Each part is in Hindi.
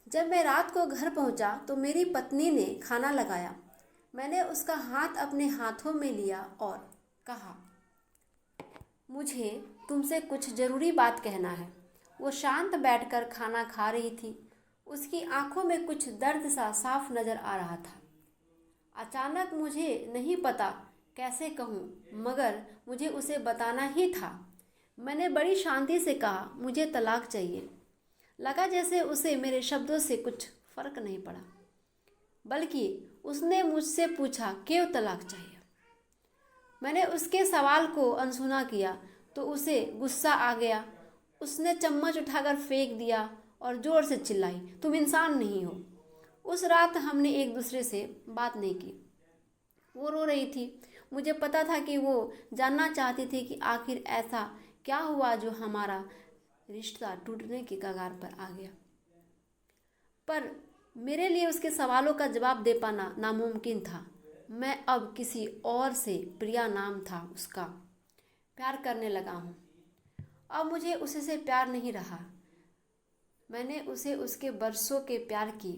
जब मैं रात को घर पहुंचा तो मेरी पत्नी ने खाना लगाया। मैंने उसका हाथ अपने हाथों में लिया और कहा, मुझे तुमसे कुछ ज़रूरी बात कहना है। वो शांत बैठकर खाना खा रही थी। उसकी आंखों में कुछ दर्द सा साफ नज़र आ रहा था। अचानक मुझे नहीं पता कैसे कहूँ, मगर मुझे उसे बताना ही था। मैंने बड़ी शांति से कहा, मुझे तलाक चाहिए। लगा जैसे उसे मेरे शब्दों से कुछ फर्क नहीं पड़ा, बल्कि उसने मुझसे पूछा, क्यों तलाक चाहिए। मैंने उसके सवाल को अनसुना किया तो उसे गुस्सा आ गया। उसने चम्मच उठाकर फेंक दिया और ज़ोर से चिल्लाई, तुम इंसान नहीं हो। उस रात हमने एक दूसरे से बात नहीं की। वो रो रही थी। मुझे पता था कि वो जानना चाहती थी कि आखिर ऐसा क्या हुआ जो हमारा रिश्ता टूटने के कगार पर आ गया। पर मेरे लिए उसके सवालों का जवाब दे पाना नामुमकिन था। मैं अब किसी और से, प्रिया नाम था उसका, प्यार करने लगा हूँ। अब मुझे उसी से प्यार नहीं रहा। मैंने उसे उसके बरसों के प्यार की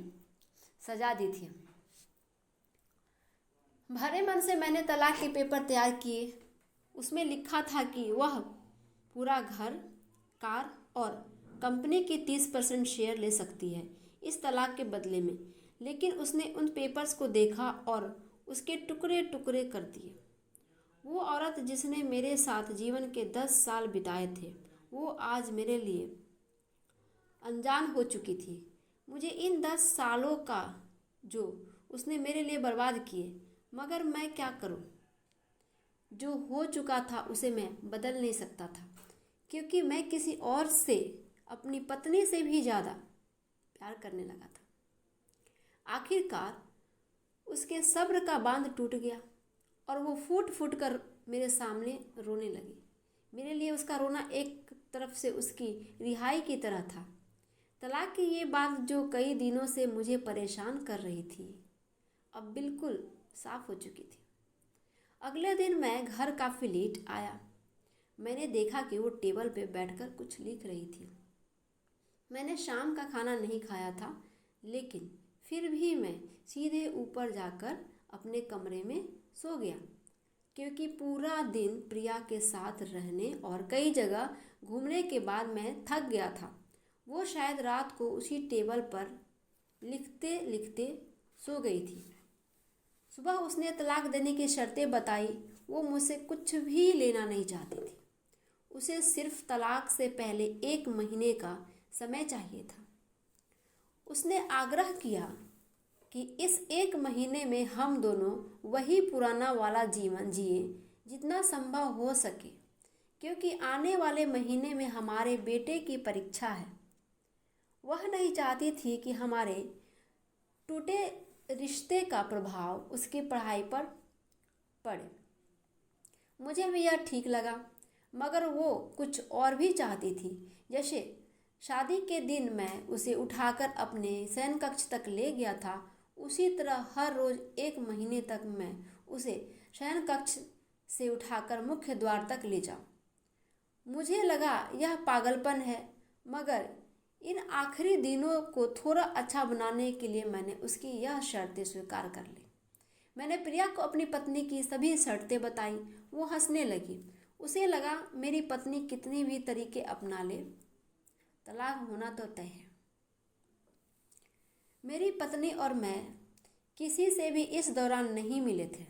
सजा दी थी। भरे मन से मैंने तलाक के पेपर तैयार किए। उसमें लिखा था कि वह पूरा घर, कार और कंपनी की 30% शेयर ले सकती है इस तलाक के बदले में। लेकिन उसने उन पेपर्स को देखा और उसके टुकड़े टुकड़े कर दिए। वो औरत जिसने मेरे साथ जीवन के 10 साल बिताए थे, वो आज मेरे लिए अनजान हो चुकी थी। मुझे इन 10 सालों का जो उसने मेरे लिए बर्बाद किए, मगर मैं क्या करूं? जो हो चुका था उसे मैं बदल नहीं सकता था, क्योंकि मैं किसी और से, अपनी पत्नी से भी ज़्यादा प्यार करने लगा था। आखिरकार उसके सब्र का बांध टूट गया और वो फूट फूट कर मेरे सामने रोने लगी। मेरे लिए उसका रोना एक तरफ से उसकी रिहाई की तरह था। तलाक की ये बात जो कई दिनों से मुझे परेशान कर रही थी, अब बिल्कुल साफ हो चुकी थी। अगले दिन मैं घर काफ़ी लेट आया। मैंने देखा कि वो टेबल पे बैठकर कुछ लिख रही थी। मैंने शाम का खाना नहीं खाया था, लेकिन फिर भी मैं सीधे ऊपर जाकर अपने कमरे में सो गया, क्योंकि पूरा दिन प्रिया के साथ रहने और कई जगह घूमने के बाद मैं थक गया था। वो शायद रात को उसी टेबल पर लिखते लिखते सो गई थी। सुबह उसने तलाक देने की शर्तें बताई। वो मुझसे कुछ भी लेना नहीं चाहती थी। उसे सिर्फ तलाक से पहले 1 महीने का समय चाहिए था। उसने आग्रह किया कि इस 1 महीने में हम दोनों वही पुराना वाला जीवन जिए जितना संभव हो सके, क्योंकि आने वाले महीने में हमारे बेटे की परीक्षा है। वह नहीं चाहती थी कि हमारे टूटे रिश्ते का प्रभाव उसकी पढ़ाई पर पड़े। मुझे भी यह ठीक लगा, मगर वो कुछ और भी चाहती थी। जैसे शादी के दिन मैं उसे उठाकर अपने शयन कक्ष तक ले गया था, उसी तरह हर रोज़ 1 महीने तक मैं उसे शयन कक्ष से उठाकर मुख्य द्वार तक ले जाऊं। मुझे लगा यह पागलपन है, मगर इन आखिरी दिनों को थोड़ा अच्छा बनाने के लिए मैंने उसकी यह शर्तें स्वीकार कर ली। मैंने प्रिया को अपनी पत्नी की सभी शर्तें बताई। वो हंसने लगी। उसे लगा मेरी पत्नी कितनी भी तरीके अपना ले, तलाक होना तो तय है। मेरी पत्नी और मैं किसी से भी इस दौरान नहीं मिले थे,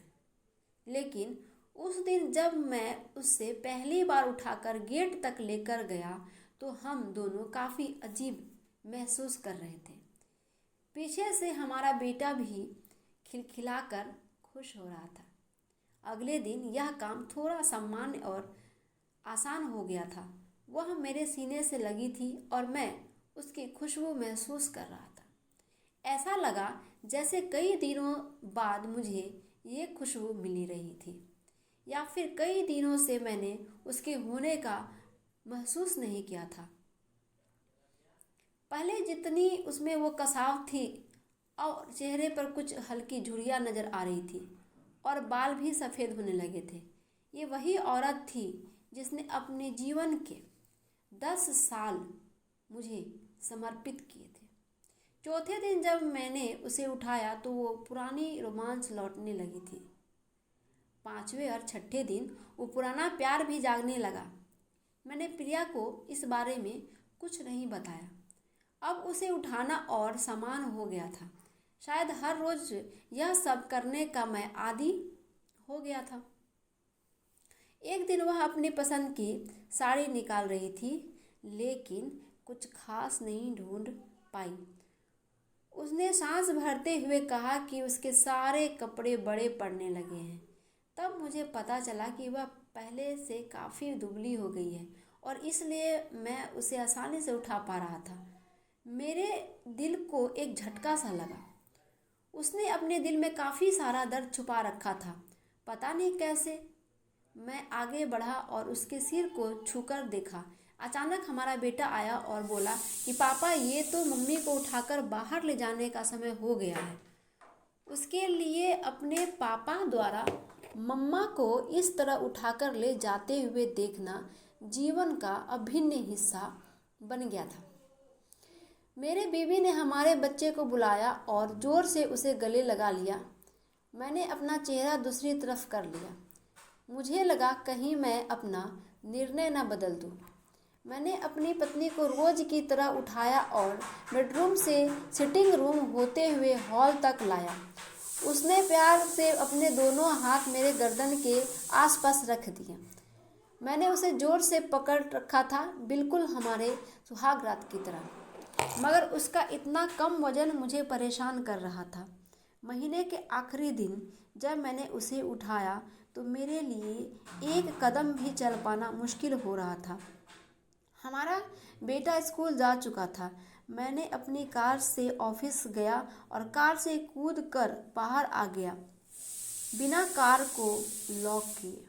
लेकिन उस दिन जब मैं उससे पहली बार उठाकर गेट तक लेकर गया तो हम दोनों काफ़ी अजीब महसूस कर रहे थे। पीछे से हमारा बेटा भी खिलखिलाकर खुश हो रहा था। अगले दिन यह काम थोड़ा सामान्य और आसान हो गया था। वह मेरे सीने से लगी थी और मैं उसकी खुशबू महसूस कर रहा था। ऐसा लगा जैसे कई दिनों बाद मुझे ये खुशबू मिली रही थी, या फिर कई दिनों से मैंने उसके होने का महसूस नहीं किया था। पहले जितनी उसमें वो कसाव थी और चेहरे पर कुछ हल्की झुर्रियाँ नज़र आ रही थी और बाल भी सफ़ेद होने लगे थे। ये वही औरत थी जिसने अपने जीवन के 10 साल मुझे समर्पित किए थे, चौथे दिन जब मैंने उसे उठाया तो वो पुरानी रोमांच लौटने लगी थी। पांचवें और छठे दिन वो पुराना प्यार भी जागने लगा। मैंने प्रिया को इस बारे में कुछ नहीं बताया। अब उसे उठाना और सामान हो गया था। शायद हर रोज यह सब करने का मैं आदी हो गया था। एक दिन वह अपनी पसंद की साड़ी निकाल रही थी, लेकिन कुछ खास नहीं ढूंढ पाई। उसने सांस भरते हुए कहा कि उसके सारे कपड़े बड़े पड़ने लगे हैं। तब मुझे पता चला कि वह पहले से काफ़ी दुबली हो गई है और इसलिए मैं उसे आसानी से उठा पा रहा था। मेरे दिल को एक झटका सा लगा। उसने अपने दिल में काफ़ी सारा दर्द छुपा रखा था, पता नहीं कैसे। मैं आगे बढ़ा और उसके सिर को छूकर देखा। अचानक हमारा बेटा आया और बोला कि पापा, ये तो मम्मी को उठाकर बाहर ले जाने का समय हो गया है। उसके लिए अपने पापा द्वारा मम्मा को इस तरह उठाकर ले जाते हुए देखना जीवन का अभिन्न हिस्सा बन गया था। मेरे बीवी ने हमारे बच्चे को बुलाया और ज़ोर से उसे गले लगा लिया। मैंने अपना चेहरा दूसरी तरफ कर लिया। मुझे लगा कहीं मैं अपना निर्णय न बदल दूं। मैंने अपनी पत्नी को रोज की तरह उठाया और बेडरूम से सिटिंग रूम होते हुए हॉल तक लाया। उसने प्यार से अपने दोनों हाथ मेरे गर्दन के आसपास रख दिए। मैंने उसे जोर से पकड़ रखा था, बिल्कुल हमारे सुहाग रात की तरह। मगर उसका इतना कम वजन मुझे परेशान कर रहा था। महीने के आखिरी दिन जब मैंने उसे उठाया तो मेरे लिए एक कदम भी चल पाना मुश्किल हो रहा था। हमारा बेटा स्कूल जा चुका था। मैंने अपनी कार से ऑफिस गया और कार से कूद कर बाहर आ गया, बिना कार को लॉक किए।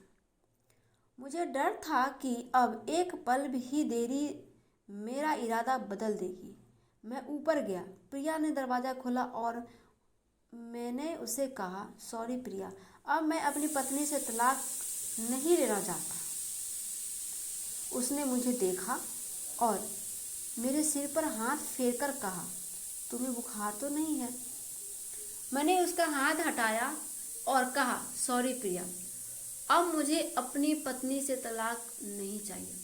मुझे डर था कि अब एक पल भी देरी मेरा इरादा बदल देगी। मैं ऊपर गया। प्रिया ने दरवाज़ा खोला और मैंने उसे कहा, सॉरी प्रिया, अब मैं अपनी पत्नी से तलाक नहीं लेना चाहता। उसने मुझे देखा और मेरे सिर पर हाथ फेरकर कहा, तुम्हें बुखार तो नहीं है? मैंने उसका हाथ हटाया और कहा, सॉरी प्रिया, अब मुझे अपनी पत्नी से तलाक नहीं चाहिए।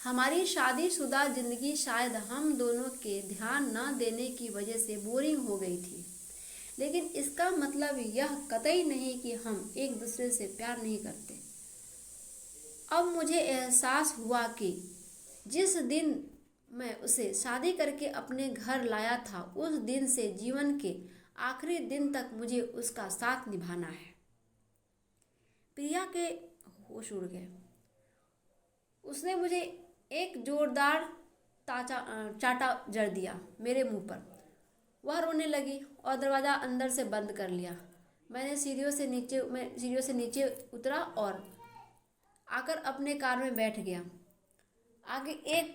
हमारी शादीशुदा जिंदगी शायद हम दोनों के ध्यान न देने की वजह से बोरिंग हो गई थी, लेकिन इसका मतलब यह कतई नहीं कि हम एक दूसरे से प्यार नहीं करते। अब मुझे एहसास हुआ कि जिस दिन मैं उसे शादी करके अपने घर लाया था, उस दिन से जीवन के आखिरी दिन तक मुझे उसका साथ निभाना है। प्रिया के होश उड़ गए। उसने मुझे एक जोरदार चाटा जड़ दिया मेरे मुंह पर। वह रोने लगी और दरवाज़ा अंदर से बंद कर लिया। मैं सीढ़ियों से नीचे उतरा और आकर अपने कार में बैठ गया। आगे एक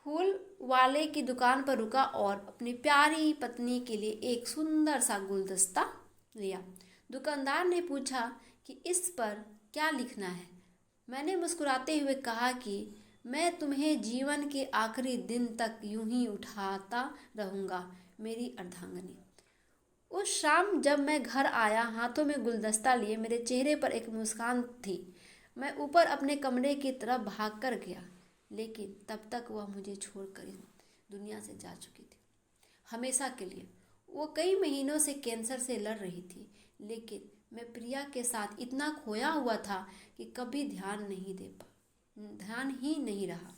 फूल वाले की दुकान पर रुका और अपनी प्यारी पत्नी के लिए एक सुंदर सा गुलदस्ता लिया। दुकानदार ने पूछा कि इस पर क्या लिखना है। मैंने मुस्कुराते हुए कहा कि मैं तुम्हें जीवन के आखिरी दिन तक यूं ही उठाता रहूँगा, मेरी अर्धांगिनी। उस शाम जब मैं घर आया, हाथों में गुलदस्ता लिए, मेरे चेहरे पर एक मुस्कान थी। मैं ऊपर अपने कमरे की तरफ भाग कर गया, लेकिन तब तक वह मुझे छोड़कर दुनिया से जा चुकी थी, हमेशा के लिए। वो कई महीनों से कैंसर से लड़ रही थी, लेकिन मैं प्रिया के साथ इतना खोया हुआ था कि कभी ध्यान ही नहीं रहा।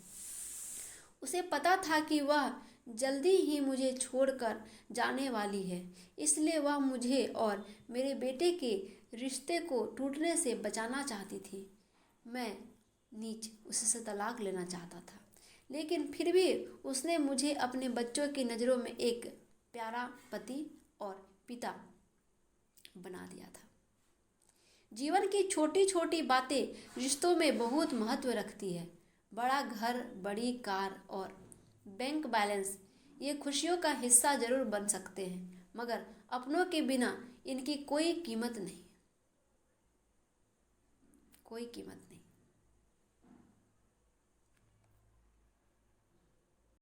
उसे पता था कि वह जल्दी ही मुझे छोड़कर जाने वाली है, इसलिए वह मुझे और मेरे बेटे के रिश्ते को टूटने से बचाना चाहती थी। मैं उससे तलाक लेना चाहता था, लेकिन फिर भी उसने मुझे अपने बच्चों की नज़रों में एक प्यारा पति और पिता बना दिया था। जीवन की छोटी छोटी बातें रिश्तों में बहुत महत्व रखती है। बड़ा घर, बड़ी कार और बैंक बैलेंस ये खुशियों का हिस्सा जरूर बन सकते हैं, मगर अपनों के बिना इनकी कोई कीमत नहीं।